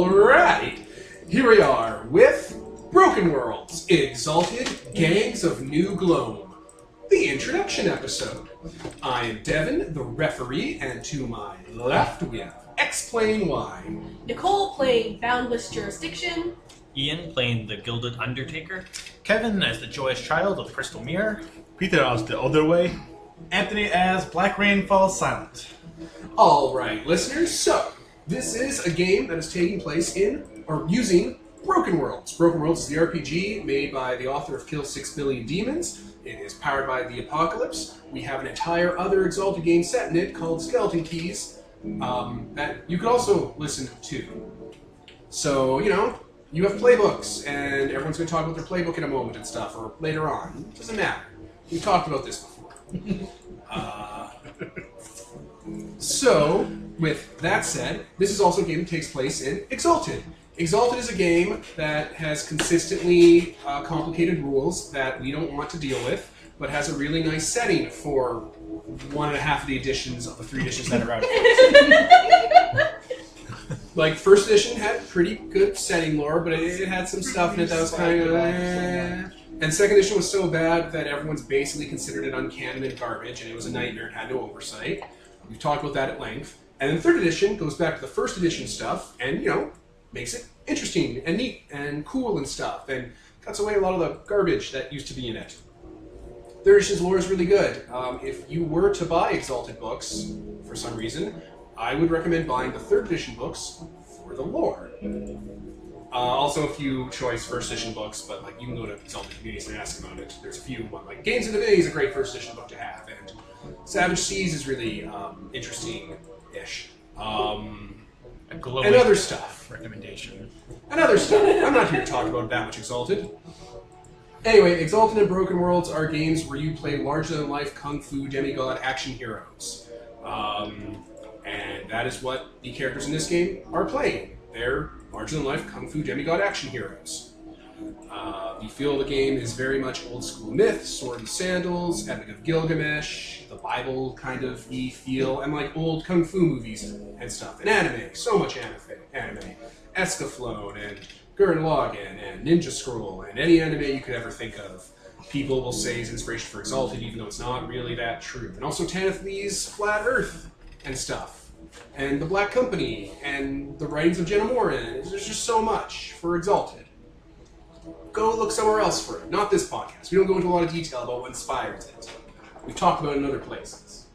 Alright, here we are with Broken Worlds, Exalted, Gangs of New Gloam, the introduction episode. I am Devin, the referee, and to my left we have Explain Why. Nicole playing Boundless Jurisdiction. Ian playing the Gilded Undertaker. Kevin as the Joyous Child of the Crystal Mirror. Peter as the other way. Anthony as Black Rain Falls Silent. Alright, listeners, so this is a game that is taking place in, or using, Broken Worlds. Broken Worlds is the RPG made by the author of Kill 6 Billion Demons. It is powered by the Apocalypse. We have an entire other Exalted game set in it called Skeleton Keys that you could also listen to. So, you know, you have playbooks, and everyone's going to talk about their playbook in a moment and stuff, or later on. It doesn't matter. We've talked about this before. So, with that said, this is also a game that takes place in Exalted. Exalted is a game that has consistently complicated rules that we don't want to deal with, but has a really nice setting for 1.5 of the editions of the 3 editions that are out. Like, first edition had pretty good setting lore, but it had some stuff in it that was kind of And second edition was so bad that everyone's basically considered it uncanon and garbage, and it was a nightmare and had no oversight. We've talked about that at length. And then third edition goes back to the first edition stuff, and, you know, makes it interesting and neat and cool and stuff, and cuts away a lot of the garbage that used to be in it. Third edition's lore is really good. If you were to buy Exalted books, for some reason, I would recommend buying the third edition books for the lore. Also a few choice first edition books, but like you can go to Exalted communities and ask about it. There's a few, like Games of Divinity is a great first edition book to have, and Savage Seas is really interesting-ish. And other stuff. Recommendation. And other stuff. I'm not here to talk about that much Exalted. Anyway, Exalted and Broken Worlds are games where you play larger-than-life kung fu demigod action heroes. And that is what the characters in this game are playing. They're larger-than-life kung fu demigod action heroes. The feel of the game is very much old-school myth, Sword and Sandals, Epic of Gilgamesh, the Bible kind of feel, and like old kung fu movies and stuff. And anime, so much anime. Escaflowne, and Gurren Lagann, and Ninja Scroll, and any anime you could ever think of. People will say is inspiration for Exalted, even though it's not really that true. And also Tanith Lee's Flat Earth and stuff. And the Black Company, and the writings of Jenna Morin. There's just so much for Exalted. Go look somewhere else for it. Not this podcast. We don't go into a lot of detail about what inspires it. We've talked about it in other places.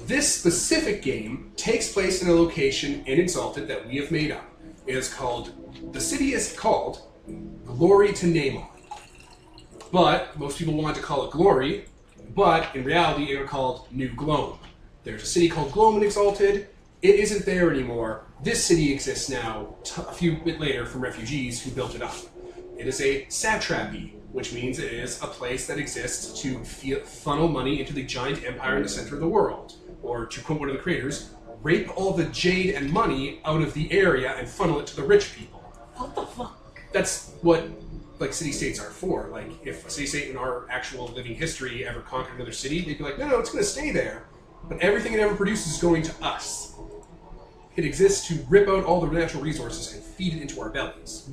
This specific game takes place in a location in Exalted that we have made up. The city is called Glory to Mnemon. But most people want to call it Glory, but in reality it is called New Gloam. There's a city called Gloam in Exalted. It isn't there anymore. This city exists now, a few bit later, from refugees who built it up. It is a satrapy, which means it is a place that exists to funnel money into the giant empire in the center of the world. Or, to quote one of the creators, rape all the jade and money out of the area and funnel it to the rich people. What the fuck? That's what, like, city-states are for. Like, if a city-state in our actual living history ever conquered another city, they'd be like, no, it's going to stay there. But everything it ever produces is going to us. It exists to rip out all the natural resources and feed it into our bellies.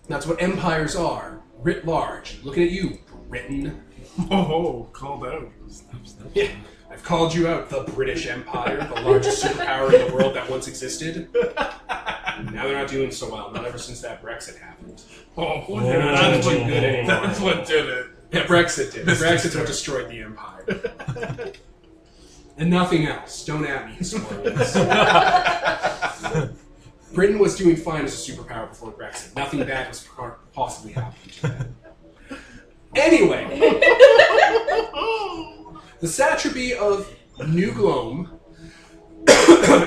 That's what empires are, writ large. Looking at you, Britain. Oh, called out. Yeah, I've called you out, the British Empire, the largest superpower in the world that once existed. Now they're not doing so well, not ever since that Brexit happened. They're not That's doing good anymore. That's what did it. Yeah, Brexit did. Brexit's what destroyed the empire. And nothing else. Don't at me, historians. Britain was doing fine as a superpower before Brexit. Nothing bad was possibly happening to them. Anyway, the satrapy of New Gloam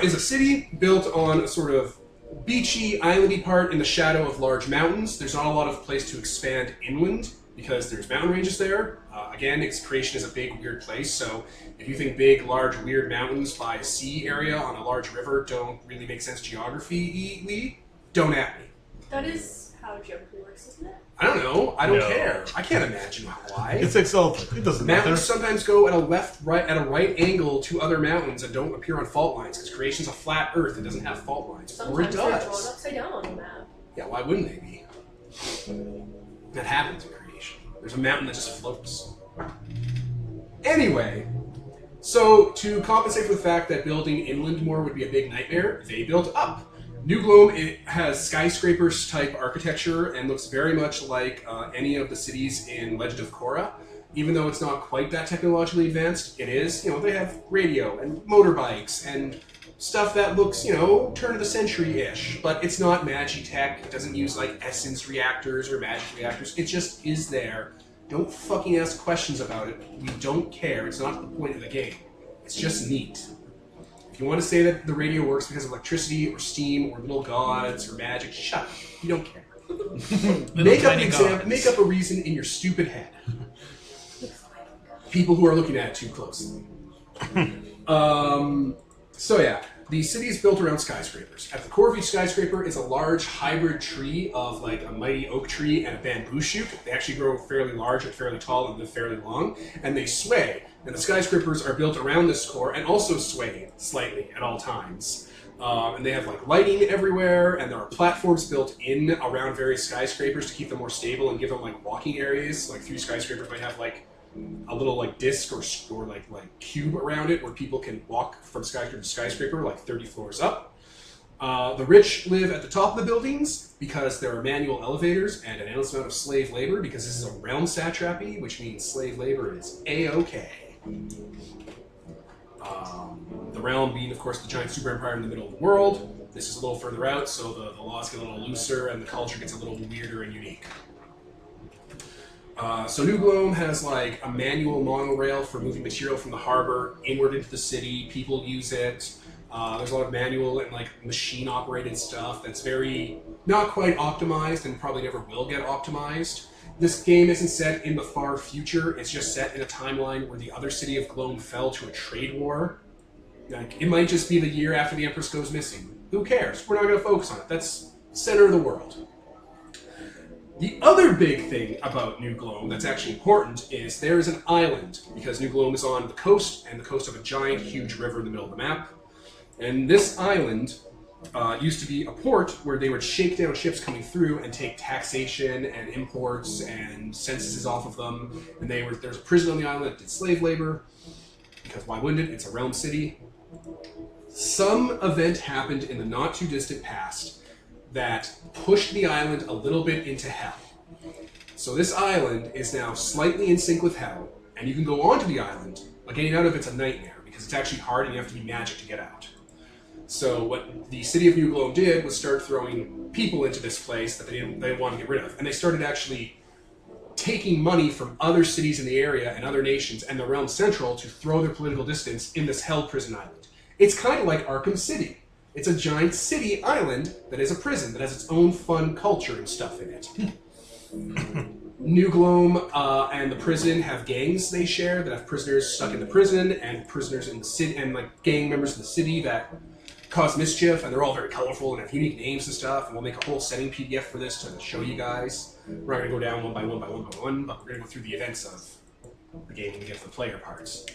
is a city built on a sort of beachy, islandy part in the shadow of large mountains. There's not a lot of place to expand inland because there's mountain ranges there. Again, its creation is a big, weird place, so if you think big, large, weird mountains by a sea area on a large river don't really make sense geography-ly, don't at me. That is how how geography works, isn't it? I don't know. I don't No. care. I can't imagine why. It's Exalted. It doesn't matter. Mountains sometimes go at a right angle to other mountains and don't appear on fault lines because creation's a flat Earth. It doesn't have fault lines. Or it Sometimes they're drawn does. upside down on the map. Yeah, why wouldn't they be? That happens in creation. There's a mountain that just floats. Anyway, so to compensate for the fact that building inland more would be a big nightmare, they built up. New Gloam, it has skyscrapers type architecture and looks very much like any of the cities in Legend of Korra. Even though it's not quite that technologically advanced, it is. You know, they have radio and motorbikes and stuff that looks, you know, turn of the century-ish. But it's not Magitech. It doesn't use like essence reactors or magic reactors. It just is there. Don't fucking ask questions about it. We don't care. It's not the point of the game. It's just neat. If you want to say that the radio works because of electricity or steam or little gods or magic, shut up. You don't care. Make up an example. Make up a reason in your stupid head. People who are looking at it too closely. So yeah, the city is built around skyscrapers. At the core of each skyscraper is a large hybrid tree of like a mighty oak tree and a bamboo shoot. They actually grow fairly large and fairly tall and live fairly long, and they sway. And the skyscrapers are built around this core and also sway slightly at all times. And they have like lighting everywhere, and there are platforms built in around various skyscrapers to keep them more stable and give them like walking areas. Like 3 skyscrapers might have like a little like disc or like cube around it where people can walk from skyscraper to skyscraper like 30 floors up. The rich live at the top of the buildings because there are manual elevators and an endless amount of slave labor because this is a realm satrapy, which means slave labor is A-okay. The realm being, of course, the giant super empire in the middle of the world. This is a little further out, so the laws get a little looser and the culture gets a little weirder and unique. So New Gloam has like a manual monorail for moving material from the harbor inward into the city. People use it. There's a lot of manual and like machine-operated stuff that's very not quite optimized and probably never will get optimized. This game isn't set in the far future. It's just set in a timeline where the other city of Gloam fell to a trade war. Like, it might just be the year after the Empress goes missing. Who cares? We're not going to focus on it. That's center of the world. The other big thing about New Gloam that's actually important is there is an island, because New Gloam is on the coast, and the coast of a giant, huge river in the middle of the map. And this island used to be a port where they would shake down ships coming through and take taxation and imports and censuses off of them. And there's a prison on the island that did slave labor, because why wouldn't it? It's a realm city. Some event happened in the not-too-distant past that pushed the island a little bit into hell. So this island is now slightly in sync with hell, and you can go onto the island, but getting out of it's a nightmare, because it's actually hard and you have to be magic to get out. So what the city of New Gloam did was start throwing people into this place that they didn't want to get rid of. And they started actually taking money from other cities in the area and other nations and the realm central to throw their political distance in this hell prison island. It's kind of like Arkham City. It's a giant city island that is a prison that has its own fun culture and stuff in it. New Gloam and the prison have gangs they share that have prisoners stuck in the prison and prisoners in the city and like gang members in the city that cause mischief, and they're all very colorful and have unique names and stuff, and we'll make a whole setting PDF for this to show you guys. We're not going to go down one by one by one by one, but we're going to go through the events of the game when we get to the player parts.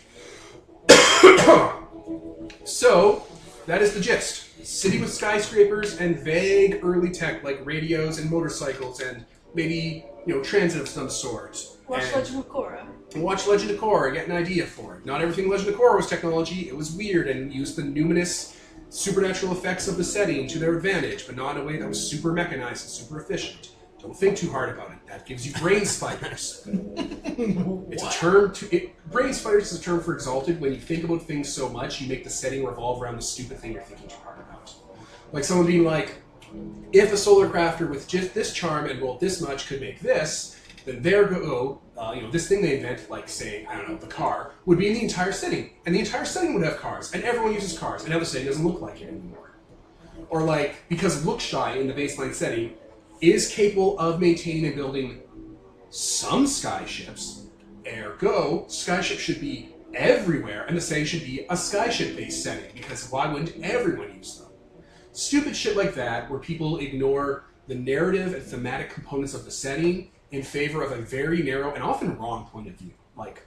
So, that is the gist. City with skyscrapers and vague early tech like radios and motorcycles and maybe, transit of some sort. Watch Legend of Korra. Watch Legend of Korra, get an idea for it. Not everything in Legend of Korra was technology, it was weird and used the numinous supernatural effects of the setting to their advantage, but not in a way that was super mechanized and super efficient. Don't think too hard about it. That gives you brain spiders. It's a term brain spiders is a term for Exalted. When you think about things so much, you make the setting revolve around the stupid thing you're thinking too hard about. Like someone being like, if a solar crafter with just this charm and rolled this much could make this, then this thing they invent, like say, I don't know, the car, would be in the entire setting. And the entire setting would have cars, and everyone uses cars, and now the setting doesn't look like it anymore. Or like, because Lookshy in the baseline setting is capable of maintaining and building some skyships, ergo, skyships should be everywhere, and the setting should be a skyship-based setting, because why wouldn't everyone use them? Stupid shit like that, where people ignore the narrative and thematic components of the setting in favor of a very narrow and often wrong point of view. Like,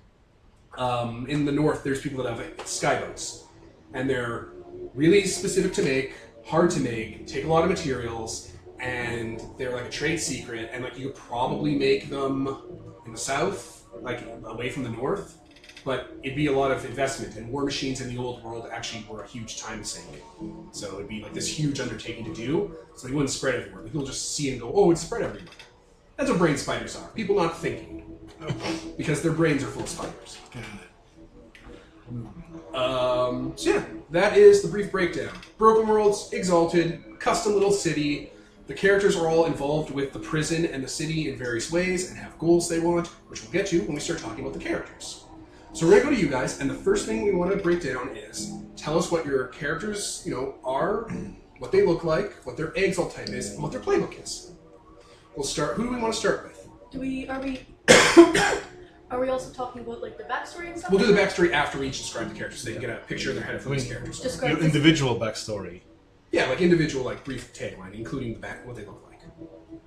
in the north, there's people that have skyboats, and they're really specific to make, hard to make, take a lot of materials, and they're like a trade secret, and like you could probably make them in the south, like away from the north, but it'd be a lot of investment, and war machines in the old world actually were a huge time sink. So it'd be like this huge undertaking to do, so you wouldn't spread everywhere. People just see and go, oh, it's spread everywhere. That's what brain spiders are. People not thinking. Because their brains are full of spiders. So yeah, that is the brief breakdown. Broken Worlds, Exalted, custom little city. The characters are all involved with the prison and the city in various ways and have goals they want, which we'll get to when we start talking about the characters. So we're going to go to you guys, and the first thing we want to break down is tell us what your characters, are, what they look like, what their exalt type is, and what their playbook is. We'll start. Who do we want to start with? Are we also talking about like the backstory and stuff? We'll do the backstory after we each describe the characters, so they can get a picture in their head for these characters. Describe Your this- individual backstory. Yeah, like individual, like brief tagline, including the back, what they look like.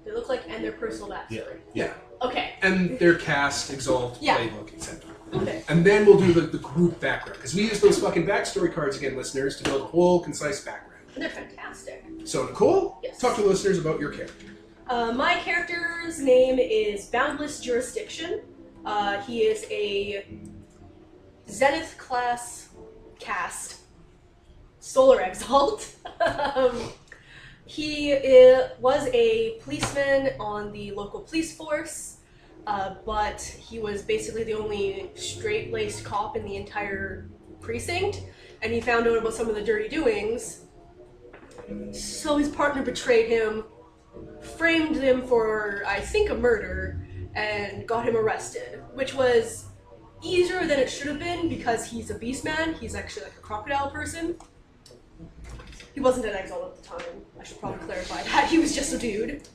They look like and their personal backstory. Yeah, Okay. and their cast, exalt, Yeah. playbook, etc. Okay. And then we'll do the group background, because we use those fucking backstory cards again, listeners, to build a whole concise background. And they're fantastic. So Nicole, Yes. talk to the listeners about your character. My character's name is Boundless Jurisdiction. He is a Zenith class cast Solar Exalt. He was a policeman on the local police force, but he was basically the only straight-laced cop in the entire precinct, and he found out about some of the dirty doings, so his partner betrayed him, framed him for, I think, a murder, and got him arrested, which was easier than it should have been because he's a beast man. He's actually like a crocodile person. He wasn't an exile at the time. I should probably clarify that. He was just a dude.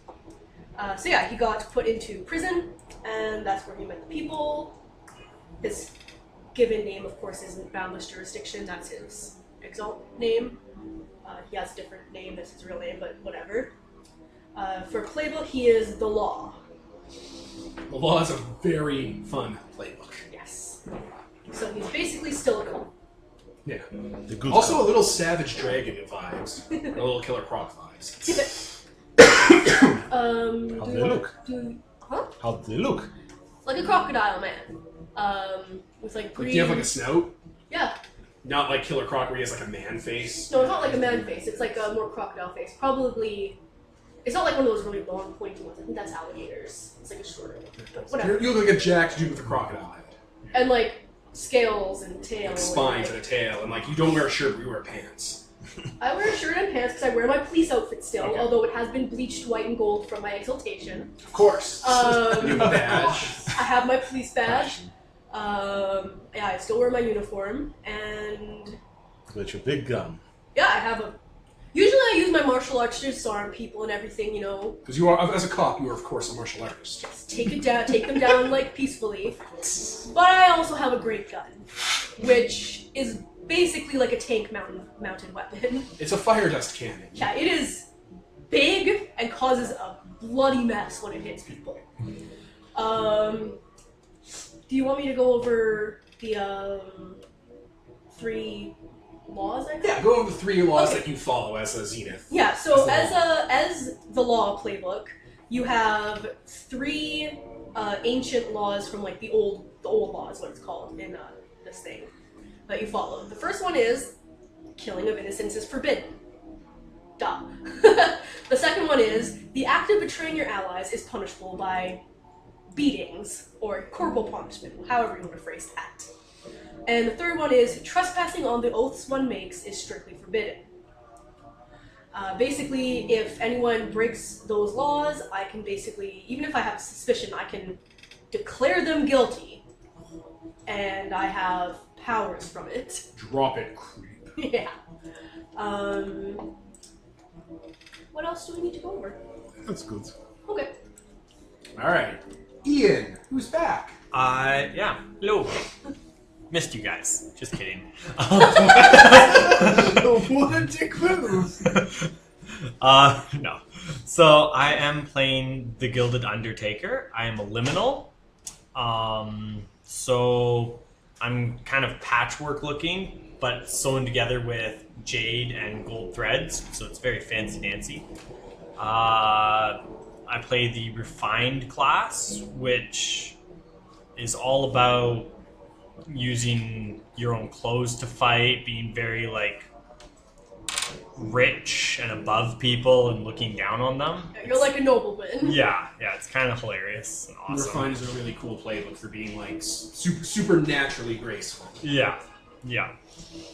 So yeah, he got put into prison, and that's where he met the people. His given name, of course, isn't Boundless Jurisdiction. That's his exalt name. He has a different name that's his real name, but whatever. For playbook, he is the Law. The Law is a very fun playbook. Yes. So he's basically still a cop. Yeah. The good Also cop. a little Savage Dragon vibes. A little Killer Croc vibes. How Do do you they wanna look? do huh? How do they look? Like a crocodile man. With like Like, green. do you have like a snout? Yeah. Not like Killer Croc where he has like a man face. No, it's not like a man face. It's like a more crocodile face. Probably. It's not like one of those really long, pointy ones. I think that's alligators. It's like a shorter one. Whatever. You look like a jacked dude with a crocodile head. And like scales and tail. Like spines and, and a tail, and like you don't wear a shirt, but you wear pants. I wear a shirt and pants because I wear my police outfit still, Okay. although it has been bleached white and gold from my exaltation. Of course. New badge. I have my police badge. Yeah, I still wear my uniform, and With your big gun. yeah, I have a. Usually, I use my martial arts to disarm people and everything, you know. Because you are, as a cop, you are of course a martial artist. Take them down like peacefully. But I also have a great gun, which is basically like a tank mounted weapon. It's a fire dust cannon. Yeah, it is big and causes a bloody mess when it hits people. Do you want me to go over the 3 laws? I think? Yeah, go over the 3 laws Okay. that you follow as a Zenith. Yeah. So As the as the law playbook, you have 3 ancient laws from like the old laws, what it's called in this thing that you follow. The first one is killing of innocents is forbidden. Duh. The second one is the act of betraying your allies is punishable by beatings or corporal punishment, however you want to phrase that. And the third one is trespassing on the oaths one makes is strictly forbidden. Basically, if anyone breaks those laws, I can basically, even if I have suspicion, I can declare them guilty, and I have powers from it. Drop it, creep. Yeah. What else do we need to go over? That's good. Okay. Alright. Ian, who's back? Yeah. Hello. Missed you guys. Just kidding. What a dick move! No. So I am playing the Gilded Undertaker. I am a liminal. So I'm kind of patchwork looking, but sewn together with jade and gold threads. So it's very fancy. I play the Refined class, which is all about using your own clothes to fight, being very like rich and above people and looking down on them. You're like a nobleman. Yeah, it's kind of hilarious and awesome. Refined is a really cool playbook for being like supernaturally graceful. Yeah.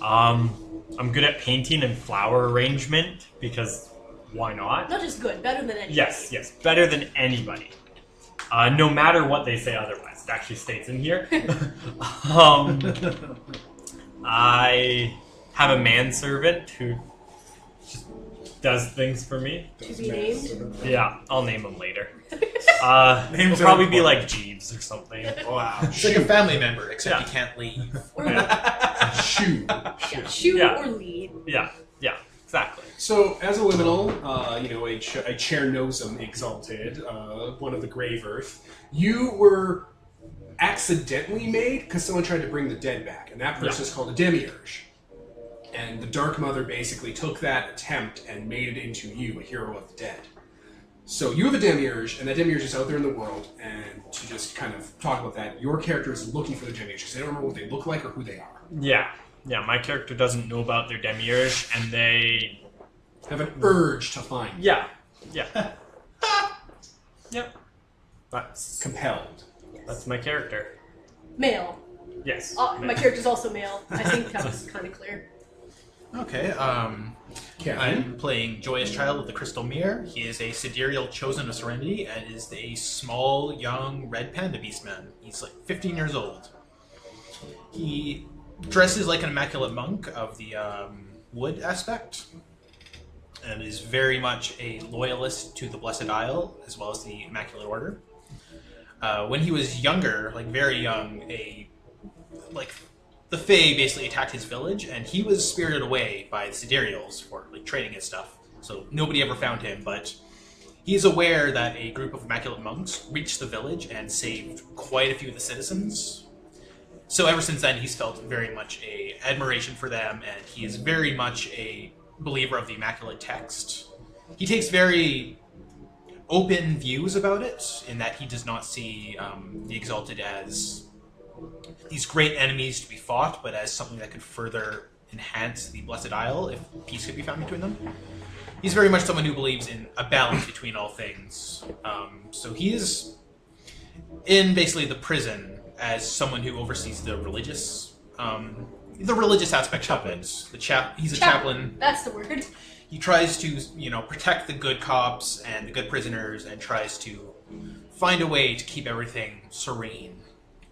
I'm good at painting and flower arrangement because why not? Not just good, better than anything. Yes, better than anybody. No matter what they say otherwise. It actually states in here. I have a manservant who just does things for me. To be named. Yeah, I'll name him later. Names He'll are probably be important. like Jeeves or something. Wow. It's like a family member, except Yeah. you can't leave. Or Shoe. shoot Yeah. or lead. Yeah, exactly. So, as a liminal, a chair nosum exalted, one of the grave earth, you were accidentally made because someone tried to bring the dead back, and that person is called a demiurge. And the Dark Mother basically took that attempt and made it into you, a hero of the dead. So you have a demiurge, and that demiurge is out there in the world, and to just kind of talk about that, your character is looking for the demiurge because they don't remember what they look like or who they are. Yeah, my character doesn't know about their demiurge, and they... Have an urge to find you. Yeah. Yep. That's my character. Male. Yes. My character's also male. I think that was kind of clear. Okay, Kevin. I'm playing Joyous Child of the Crystal Mirror. He is a sidereal chosen of Serenity and is a small, young, red panda beastman. He's like 15 years old. He dresses like an immaculate monk of the wood aspect and is very much a loyalist to the Blessed Isle as well as the Immaculate Order. When he was younger, like very young, the Fae basically attacked his village, and he was spirited away by the Sidereals for like trading his stuff. So nobody ever found him, but he's aware that a group of Immaculate Monks reached the village and saved quite a few of the citizens. So ever since then, he's felt very much a admiration for them, and he is very much a believer of the Immaculate Text. He takes very open views about it, in that he does not see the Exalted as these great enemies to be fought, but as something that could further enhance the Blessed Isle if peace could be found between them. He's very much someone who believes in a balance between all things. So he is in basically the prison as someone who oversees the religious aspect of it. He's a chaplain. That's the word. He tries to, protect the good cops and the good prisoners, and tries to find a way to keep everything serene.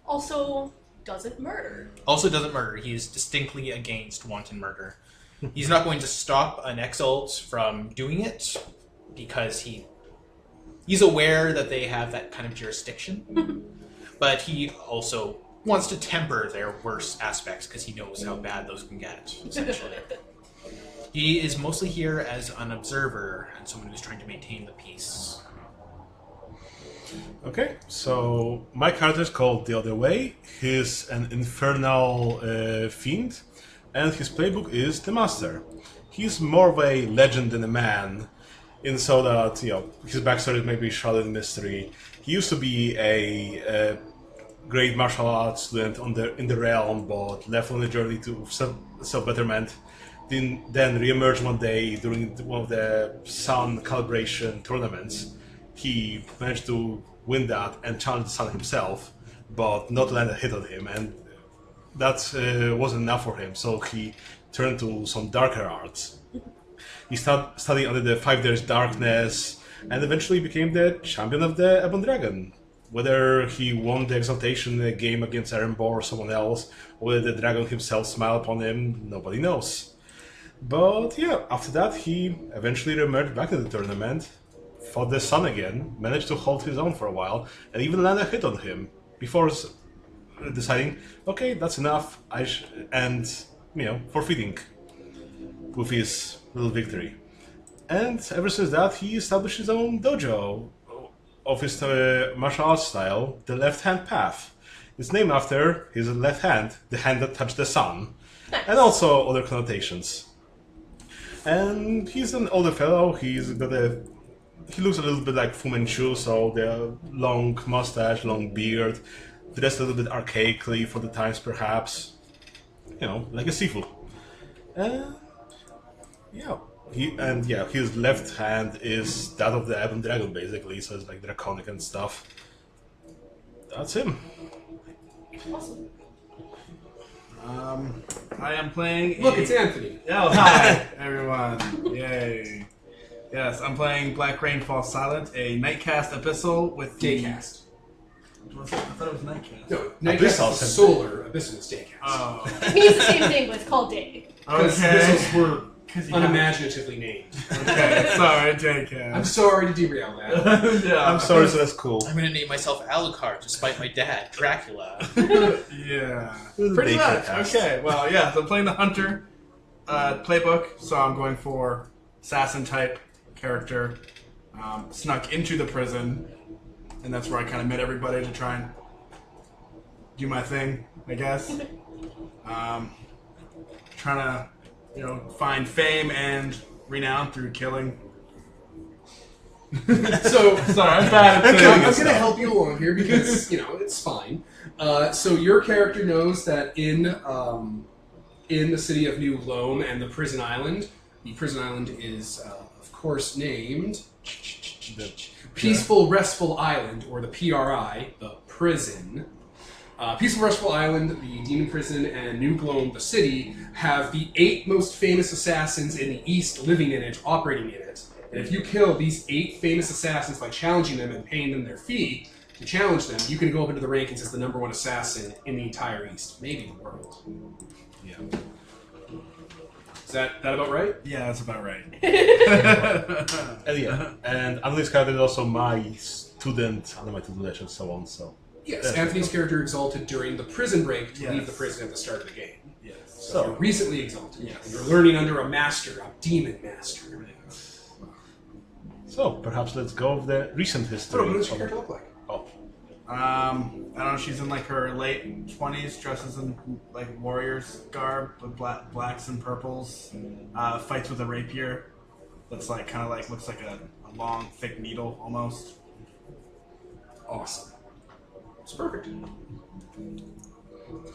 Also, doesn't murder. Also doesn't murder. He is distinctly against wanton murder. He's not going to stop an Exalt from doing it because he's aware that they have that kind of jurisdiction. But he also wants to temper their worst aspects because he knows how bad those can get, essentially. He is mostly here as an observer and someone who's trying to maintain the peace. Okay, so my character is called The Other Way. He's an infernal fiend, and his playbook is The Master. He's more of a legend than a man, in so that his backstory may be shrouded in mystery. He used to be a great martial arts student in the realm, but left on the journey to self-betterment. Then re-emerged one day during one of the Sun calibration tournaments. He managed to win that and challenge the Sun himself, but not land a hit on him, and that wasn't enough for him, so he turned to some darker arts. He studied under the 5 Days Darkness, and eventually became the champion of the Ebon Dragon. Whether he won the Exaltation game against Erenbor or someone else, or whether the dragon himself smiled upon him, nobody knows. But yeah, after that he eventually re-emerged back in the tournament, fought the Sun again, managed to hold his own for a while, and even land a hit on him, before deciding, okay, that's enough, and, forfeiting with his little victory. And ever since that, he established his own dojo of his martial arts style, the Left Hand Path. It's named after his left hand, the hand that touched the sun, and also other connotations. And he's an older fellow. He looks a little bit like Fu Manchu, so the long mustache, long beard, dressed a little bit archaically for the times, perhaps. You know, like a Sifu. His left hand is that of the Ebon Dragon, basically, so it's like draconic and stuff. That's him. Awesome. I am playing. Look, it's Anthony. Oh, hi, everyone. Yay. Yes, I'm playing Black Rain Falls Silent, a Nightcast Abyssal with Daycast. Was it? I thought it was Nightcast. No, Nightcast is solar, Abyssal is Daycast. Oh. It means the same thing, but it's called day. Because Okay. Abyssals were 'Cause you unimaginatively named. Okay, sorry, I'm Daycast. sorry to derail that. Yeah. I'm sorry, so that's cool. I'm gonna name myself Alucard to spite my dad, Dracula. Yeah. Pretty much. Okay, well, yeah, so I'm playing the Hunter playbook, so I'm going for assassin type character. Snuck into the prison, and that's where I kind of met everybody to try and do my thing, I guess. Trying to, find fame and renown through killing. So, Sorry, I'm bad at I'm killing. going to help you along here because, it's fine. So your character knows that in the city of New Gloam and the prison island is, of course, named the Peaceful Restful Island, or the PRI, the prison. Peaceful Restful Island, the Demon Prison, and New Gloam, the city, have the 8 most famous assassins in the East living in it, operating in it. And if you kill these 8 famous assassins by challenging them and paying them their fee to challenge them, you can go up into the rankings as the #1 assassin in the entire East, maybe the world. Yeah. Is that about right? Yeah, that's about right. And Anthony's character is also my student under my tutelage and so on, so... Yes, That's Anthony's character exalted during the prison break to Yes. leave the prison at the start of the game. Yes. So you're recently exalted. Yes. And you're learning under a master, a demon master. So, perhaps let's go with the recent history. What does your character look like? Oh, I don't know. She's in like her late 20s, dresses in like warrior's garb with blacks and purples. Fights with a rapier. That's like kind of like looks like a long, thick needle almost. Awesome. It's perfect.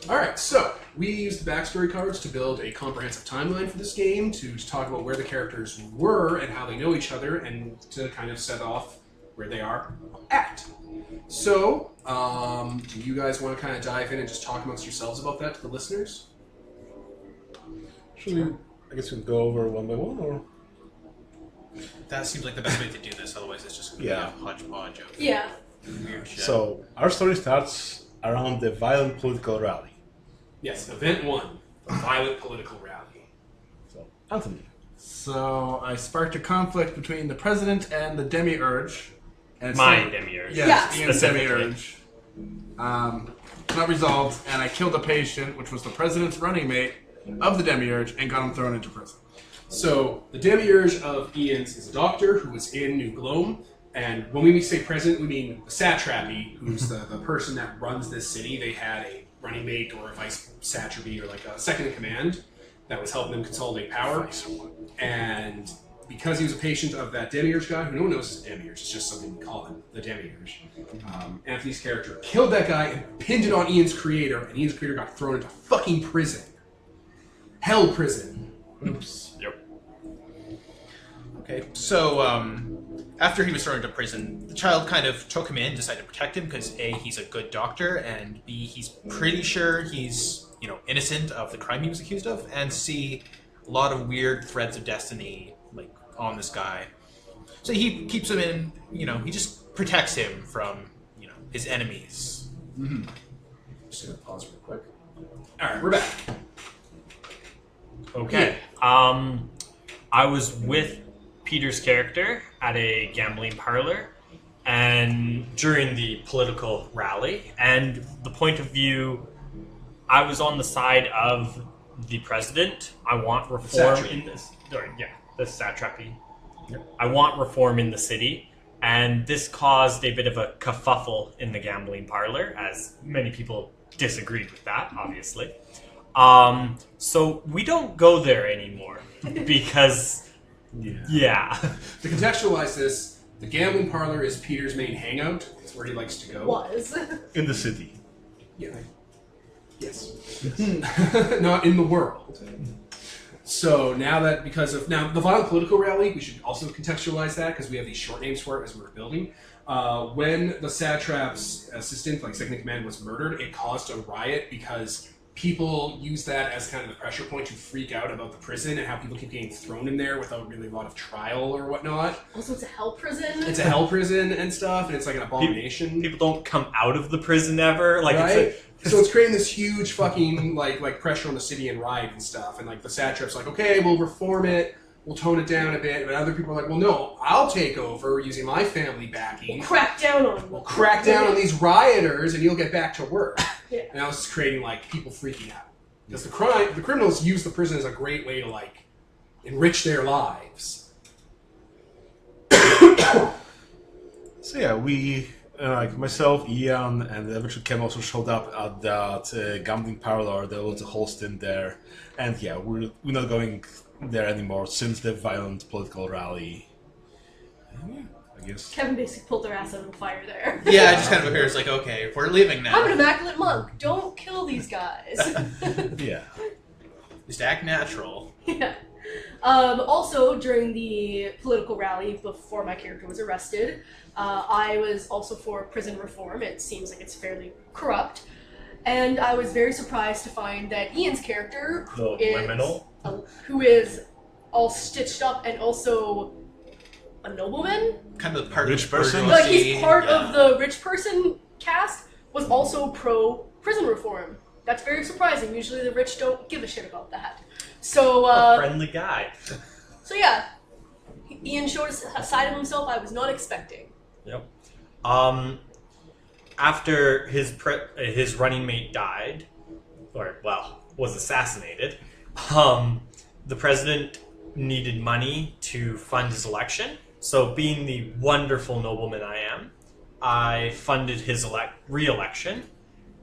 Alright, so we used the backstory cards to build a comprehensive timeline for this game, to talk about where the characters were and how they know each other, and to kind of set off where they are at. So, do you guys want to kind of dive in and just talk amongst yourselves about that to the listeners? should we... I guess we go over one by one, or... That seems like the best way to do this, otherwise it's just gonna be Yeah. a hodgepodge of Yeah. weird shit. So, our story starts around the violent political rally. Yes, Event 1, the violent political rally. So, Anthony. So I sparked a conflict between the president and the demiurge. And it's My not- demiurge. Yes, Yeah. Ian's Specifically. demiurge. Not resolved, and I killed a patient, which was the president's running mate of the demiurge, and got him thrown into prison. So, the demiurge of Ian's is a doctor who was in New Gloam, and when we say president, we mean the satrapy, who's the person that runs this city. They had a running mate or a vice satrapy, or like a second in command, that was helping them consolidate power. And because he was a patient of that demiurge guy, who no one knows is a demiurge, it's just something we call him, the demiurge, Anthony's character killed that guy and pinned it on Ian's creator, and Ian's creator got thrown into fucking prison. Hell prison. Oops. Yep. Okay, so after he was thrown into prison, the child kind of took him in, decided to protect him because A, he's a good doctor, and B, he's pretty sure he's innocent of the crime he was accused of, and C, a lot of weird threads of destiny like on this guy. So he keeps him in, he just protects him from his enemies. Just gonna pause real quick. Alright, we're back. Okay. I was with Peter's character at a gambling parlor, and during the political rally, and the point of view, I was on the side of the president. I want reform satrap. in this. The satrapy. I want reform in the city, and this caused a bit of a kerfuffle in the gambling parlor, as many people disagreed with that, obviously. So we don't go there anymore because, yeah. To contextualize this, the gambling parlor is Peter's main hangout. It's where he likes to go. Was. In the city. Yeah. Yes. Not in the world. So now that now the violent political rally, we should also contextualize that because we have these short names for it as we're building. When the satrap's assistant, like second in command, was murdered, it caused a riot because people use that as kind of the pressure point to freak out about the prison and how people keep getting thrown in there without really a lot of trial or whatnot. Also, it's a hell prison. It's a hell prison and stuff, and it's like an abomination. People don't come out of the prison ever. Like, right? So it's creating this huge fucking like pressure on the city and riot and stuff. And like the satrap's like, okay, we'll reform it, we'll tone it down a bit. But other people are like, well, no, I'll take over using my family backing. We'll crack down on them. We'll crack down on these rioters, and you'll get back to work. Yeah. And that was creating like people freaking out because the criminals use the prison as a great way to like enrich their lives. So yeah, we, like myself, Ian, and eventually Ken also showed up at that gambling parlor. There was a whole stint there. And yeah, we're not going there anymore since the violent political rally. Yeah, I guess. Kevin basically pulled their ass out of the fire there. Yeah, I just kind of appears like, okay, we're leaving now. I'm an immaculate monk. Don't kill these guys. Yeah. Just act natural. Yeah. Also, during the political rally before my character was arrested, I was also for prison reform. It seems like it's fairly corrupt. And I was very surprised to find that Ian's character, who is all stitched up and also a nobleman, Kind of part Rich of person? like bourgeoisie, he's part yeah. of the rich person cast, was also pro prison reform. That's very surprising. Usually the rich don't give a shit about that. So, a friendly guy. so yeah, Ian showed a side of himself I was not expecting. Yep. After his running mate died, or well, was assassinated, the president needed money to fund his election. So, being the wonderful nobleman I am, I funded his re-election.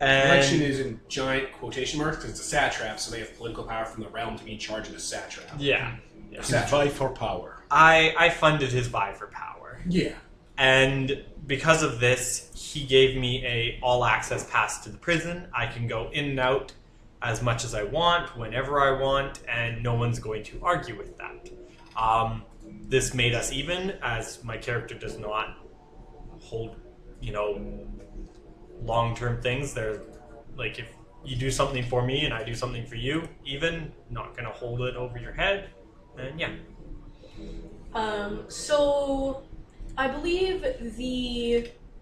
And Election is in giant quotation marks because it's a satrap, so they have political power from the realm to be in charge of the satrap. yeah. His vie for power. I funded his vie for power. Yeah. And because of this, he gave me a all-access pass to the prison. I can go in and out as much as I want, whenever I want, and no one's going to argue with that. This made us even, as my character does not hold, long-term things. They're like, if you do something for me and I do something for you, even, not going to hold it over your head. And yeah. So I believe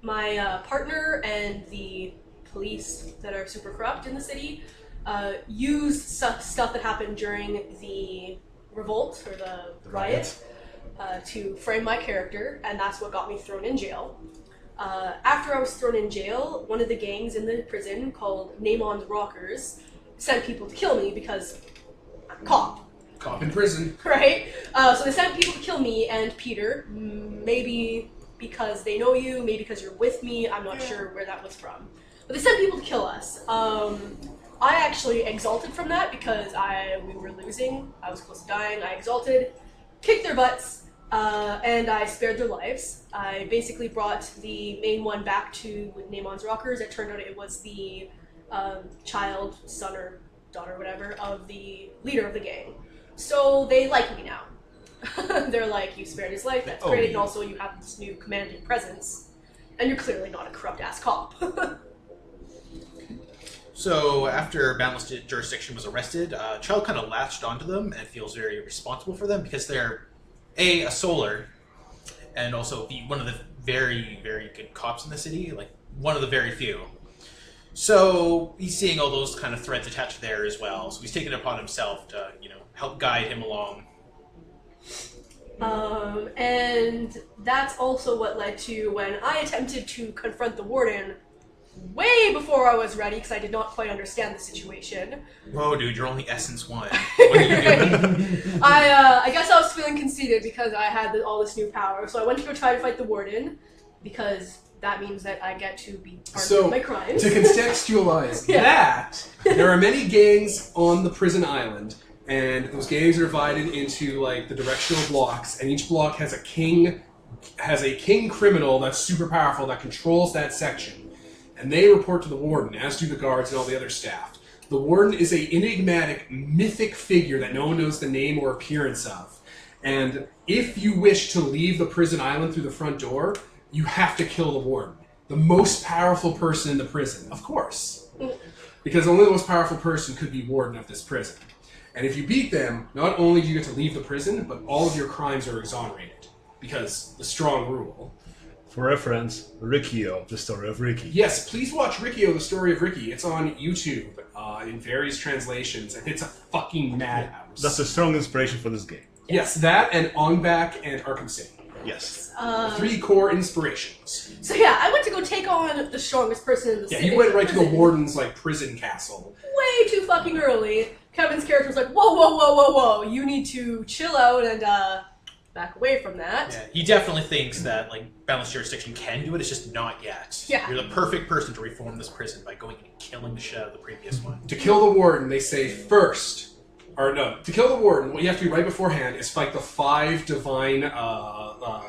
my partner and the police that are super corrupt in the city used stuff that happened during the revolt or the riot to frame my character, and that's what got me thrown in jail. After I was thrown in jail, one of the gangs in the prison called Mnemon's Rockers sent people to kill me because I'm a cop. Cop in prison. Right? So they sent people to kill me and Peter, we because they know you, maybe because you're with me. I'm not sure where that was from. But they sent people to kill us. I actually exalted from that because we were losing. I was close to dying. I exalted, kicked their butts, and I spared their lives. I basically brought the main one back to Mnemon's Rockers. It turned out it was the child, son or daughter, whatever, of the leader of the gang. So they like me now. They're like, you spared his life, that's great, and also you have this new commanding presence, and you're clearly not a corrupt-ass cop. So after Boundless Jurisdiction was arrested, Child kind of latched onto them and feels very responsible for them because they're a solar, and also one of the very, very good cops in the city, like one of the very few. So he's seeing all those kind of threads attached there as well. So he's taken it upon himself to, help guide him along. And that's also what led to when I attempted to confront the warden way before I was ready because I did not quite understand the situation. Whoa, dude, you're only Essence 1. What are you doing? I guess I was feeling conceited because I had all this new power. So I went to go try to fight the warden because that means that I get to be part of my crimes. To contextualize Yeah. that, there are many gangs on the prison island, and those gangs are divided into like the directional blocks, and each block has a king criminal that's super powerful that controls that section, and they report to the warden, as do the guards and all the other staff. The warden is a enigmatic, mythic figure that no one knows the name or appearance of, and if you wish to leave the prison island through the front door, you have to kill the warden. The most powerful person in the prison, of course. Because only the most powerful person could be warden of this prison. And if you beat them, not only do you get to leave the prison, but all of your crimes are exonerated. Because the strong rule. For reference, Riccio, the story of Ricky. Yes, please watch Riccio, the story of Ricky. It's on YouTube in various translations, and it's a fucking madhouse. That's a strong inspiration for this game. Yes, that and Ongbak and Arkham City. Yes. 3 core inspirations. So yeah, I went to go take on the strongest person in the city. Yeah, you went right to the warden's like prison castle. Way too fucking early. Kevin's character was like, whoa, whoa, whoa, whoa, whoa, you need to chill out and back away from that. Yeah, he definitely thinks that like balanced jurisdiction can do it. It's just not yet. Yeah. You're the perfect person to reform this prison by going and killing the shit out of the previous one. To kill the warden, they say first, or no, to kill the warden, what you have to do right beforehand is fight the 5 divine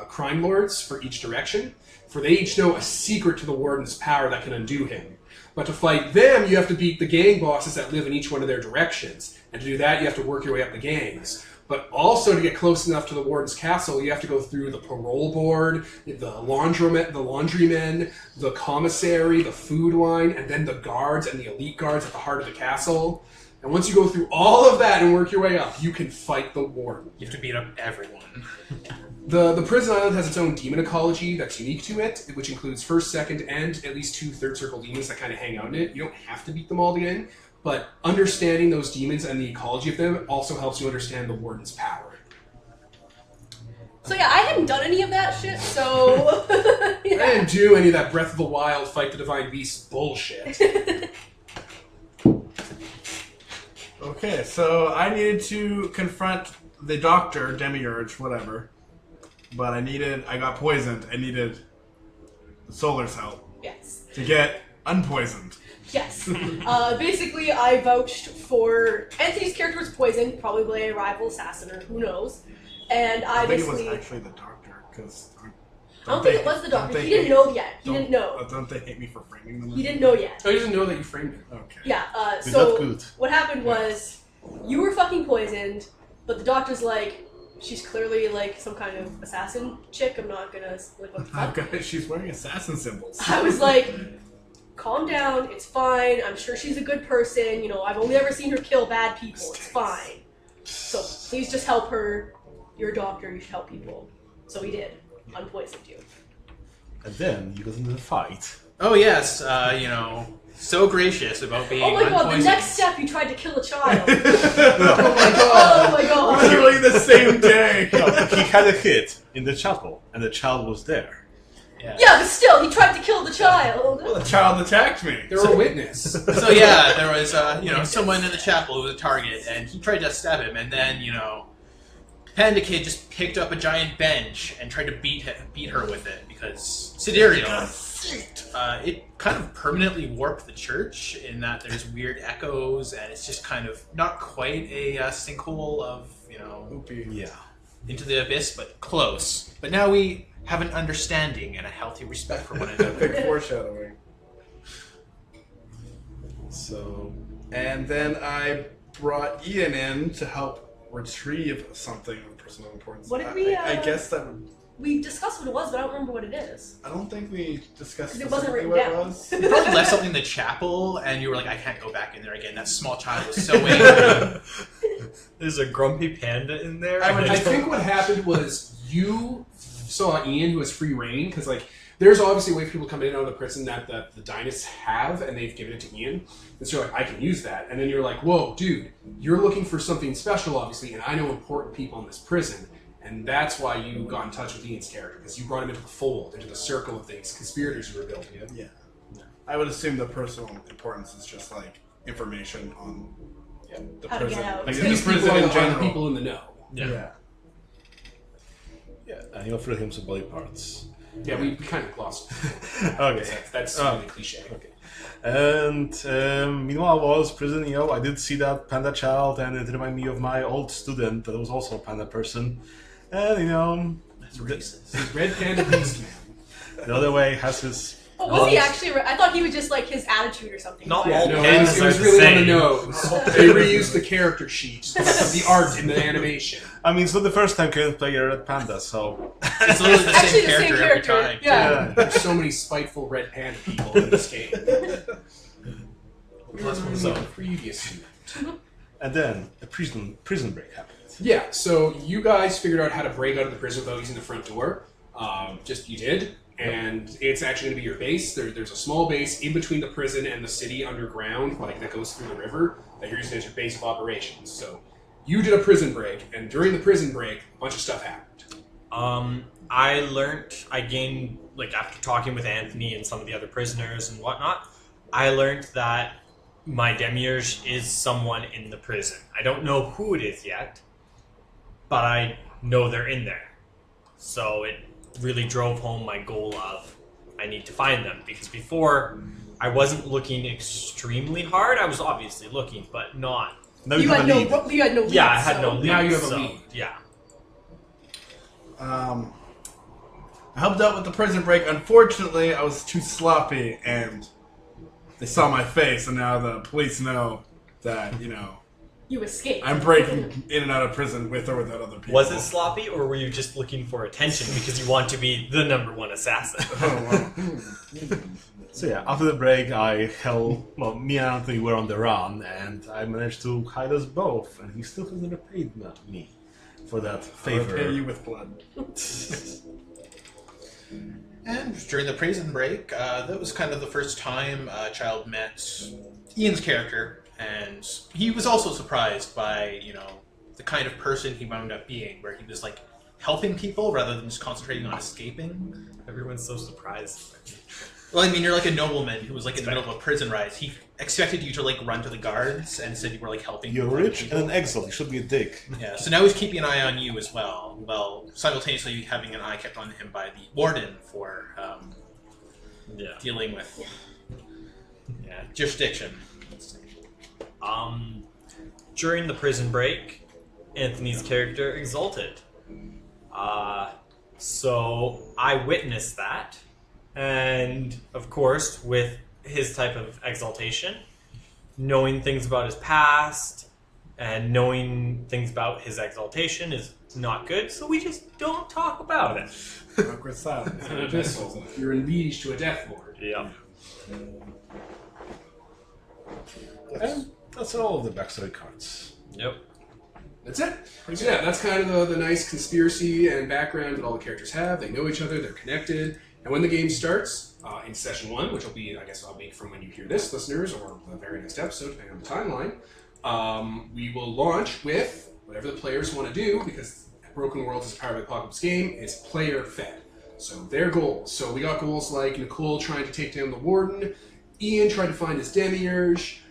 crime lords for each direction, for they each know a secret to the warden's power that can undo him. But to fight them, you have to beat the gang bosses that live in each one of their directions. And to do that, you have to work your way up the gangs. But also, to get close enough to the warden's castle, you have to go through the parole board, the laundrymen, the commissary, the food line, and then the guards and the elite guards at the heart of the castle. And once you go through all of that and work your way up, you can fight the warden. You have to beat up everyone. The prison island has its own demon ecology that's unique to it, which includes first, second, and at least 2 third circle demons that kind of hang out in it. You don't have to beat them all to get in, but understanding those demons and the ecology of them also helps you understand the warden's power. So yeah, I hadn't done any of that shit, so... I didn't do any of that Breath of the Wild, fight the divine beast bullshit. Okay, so I needed to confront the doctor, Demiurge, whatever. But I got poisoned. I needed the Solar's help Yes. to get unpoisoned. Yes. Basically, I vouched for... Anthony's character was poisoned, probably a rival assassin, or who knows. And I think it basically... was actually the doctor, because... I don't think it was the doctor. He didn't know yet. He didn't know. Don't they hate me for framing them? He didn't know yet. I didn't know that you framed it. Okay. Yeah, Not so good. what happened was, you were fucking poisoned, but the doctor's like, she's clearly like some kind of assassin chick, I'm not gonna, like, what the fuck? She's wearing assassin symbols. I was like, calm down, it's fine, I'm sure she's a good person, you know, I've only ever seen her kill bad people, it's fine. So please just help her, you're a doctor, you should help people. So he did, unpoisoned you. And then you got into the fight. Oh yes, so gracious about being Oh my god, the unpoisoned. next step you tried to kill a child. Oh my god! Oh my god. Literally the same day. No, he had a hit in the chapel, and the child was there. Yeah, but still, he tried to kill the child. Well, the child attacked me. They were a witness. So yeah, there was someone in the chapel who was a target, and he tried to stab him, and then Panda Kid just picked up a giant bench and tried to beat her with it because Sidereal. It kind of permanently warped the church in that there's weird echoes, and it's just kind of not quite a sinkhole of Yeah. into the abyss, but close. But now we have an understanding and a healthy respect for one another. Big foreshadowing. So, and then I brought Ian in to help retrieve something of personal importance. What did we, I guess that would... We discussed what it was, but I don't remember what it is. I don't think we discussed 'Cause it wasn't specifically written what it down. was. You probably left something in the chapel, and you were like, I can't go back in there again. That small child was so angry. There's a grumpy panda in there. I think what happened was you saw Ian, who has free reign, because there's obviously a way people come in and out of the prison that the dynasts have, and they've given it to Ian. And so you're like, I can use that. And then you're like, whoa, dude, you're looking for something special, obviously, and I know important people in this prison. And that's why you got in touch with Ian's character, because you brought him into the fold, into the circle of these conspirators you were building. Yeah. I would assume the personal importance is just like information on the How to prison. get out. Like These the prison people in are the general. people in the know. Yeah. Yeah, and he offered him some body parts. Yeah, we kind of glossed. Okay. That's really cliche. Okay. And meanwhile, I was prison. I did see that panda child, and it reminded me of my old student that was also a panda person. And That's racist. Red Panda Beast Man. the other way has his. But was he actually? I thought he was just like his attitude or something. Not Like- all No, pandas it are was the really same. on the nose. They reused the character sheet, the art in the animation. I mean, it's not the first time Karen played a red panda, so. It's literally the Actually, same the same character every character. time. Yeah. There's so many spiteful red panda people in this game. Plus one. So, previous student. And then a prison break happened. Yeah, so you guys figured out how to break out of the prison without using the front door. You did. And it's actually going to be your base. There's a small base in between the prison and the city underground, like that goes through the river, that you're using as your base of operations. So you did a prison break, and during the prison break, a bunch of stuff happened. I gained, like, after talking with Anthony and some of the other prisoners and whatnot, I learned that my demiurge is someone in the prison. I don't know who it is yet, but I know they're in there. So it really drove home my goal of I need to find them, because before I wasn't looking extremely hard. I was obviously looking, but not. Now You have had a no. lead. You had no. Lead, Yeah, I had so. no lead. Now you have a so, lead. Yeah. I helped out with the prison break. Unfortunately, I was too sloppy, and they saw my face, and now the police know that, You escaped. I'm breaking in and out of prison with or without other people. Was it sloppy, or were you just looking for attention because you want to be the #1 assassin? So yeah, after the break, me and Anthony were on the run, and I managed to hide us both, and he still hasn't repaid me for that I'll favor. repay you with blood. And during the prison break, that was kind of the first time a child met Ian's character, and he was also surprised by, the kind of person he wound up being, where he was like helping people rather than just concentrating on escaping. Everyone's so surprised. Well, I mean, you're like a nobleman who was like in the middle of a prison riot. He expected you to like run to the guards and said you were like helping. You're rich and an exile. You should be a dick. Yeah, so now he's keeping an eye on you as well. Well, simultaneously having an eye kept on him by the warden for dealing with jurisdiction. During the prison break, Anthony's character Exalted. So I witnessed that, and of course, with his type of exaltation, knowing things about his past and knowing things about his exaltation is not good, so we just don't talk about it. Awkward silence. An abyssal. You're in liege to a Death Lord. Yeah. And that's all of the backstory cards. Yep. That's it. So yeah, that's kind of the nice conspiracy and background that all the characters have. They know each other, they're connected. And when the game starts, in session 1, which will be, I guess, a week from when you hear this, listeners, or the very next episode, depending on the timeline, we will launch with whatever the players want to do, because Broken Worlds is a Power of the Apocalypse game, is player-fed. So their goals. So we got goals like Nicole trying to take down the Warden, Ian trying to find his Demiurge,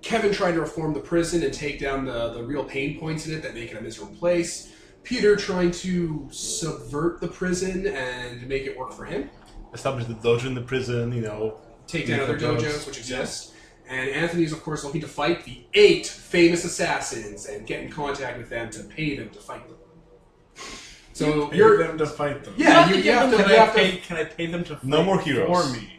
Kevin trying to reform the prison and take down the real pain points in it that make it a miserable place. Peter trying to subvert the prison and make it work for him. Establish the dojo in the prison, Take down other dojos which exist. And Anthony's, of course, looking to fight the 8 famous assassins and get in contact with them to pay them to fight them. So Pay them to fight them. Yeah, you have to... Can I pay them to fight No more heroes. for me?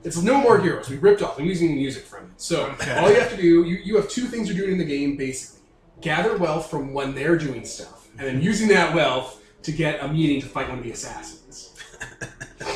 It's no more heroes. We ripped off. I'm using the music from it. So all you have to do, you have 2 things you're doing in the game, basically. Gather wealth from when they're doing stuff, and then using that wealth to get a meeting to fight one of the assassins.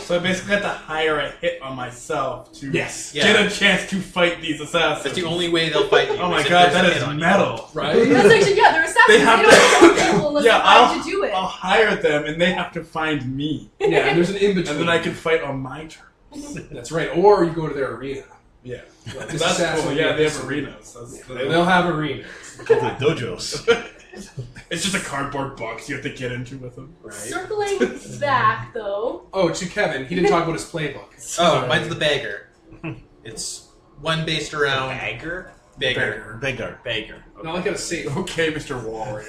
So I basically have to hire a hit on myself to Yes. get a chance to fight these assassins. That's the only way they'll fight you. Oh my is if god, there's that a is hit on you. metal. Right? That's actually they're assassins. They They, have don't to- kill people unless Yeah, they find to do it. I'll hire them, and they have to find me, Yeah, and there's an in-between. and then I can fight on my terms. That's right. Or you go to their arena. Yeah, Like, this that's assassin cool. will Yeah, be they a- have arenas. That's They'll have arenas. Called the dojos. It's just a cardboard box you have to get into with them. Right. Circling back though. Oh, to Kevin, he didn't talk about his playbook. Oh, mine's the beggar. It's one based around Bagger? Beggar. Bagger. Now I gotta say, Okay, Mr. Warrior.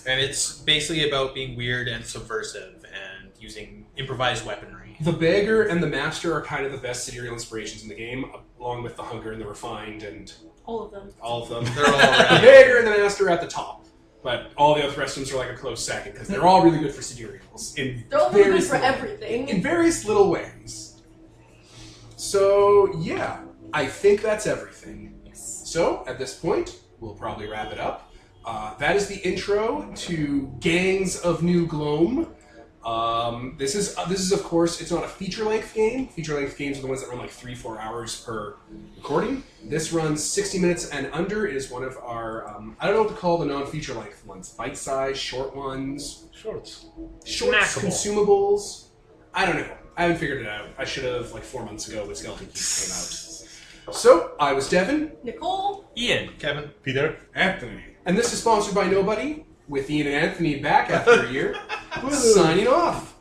And it's basically about being weird and subversive and using improvised weaponry. the beggar and the master are kind of the best sidereal inspirations in the game, along with the hunger and the refined and All of them. all of them. They're all The around. beggar and the master are at the top, but all the other rest of them are like a close second because they're all really good for sidereals in They're all really good various for little- everything. in various little ways. So yeah, I think that's everything. So at this point, we'll probably wrap it up. That is the intro to Gangs of New Gloam. This is of course, it's not a feature-length game. Feature-length games are the ones that run like 3-4 hours per recording. This runs 60 minutes and under. It is one of our I don't know what to call the non-feature-length ones. Bite-sized, short ones, Shorts. shorts, Snackable. consumables. I don't know. I haven't figured it out. I should have like 4 months ago when Skeleton Keys came out. So I was Devin. Nicole? Ian. Kevin? Peter. Anthony. And this is sponsored by Nobody, with Ian and Anthony back after a year. Signing off.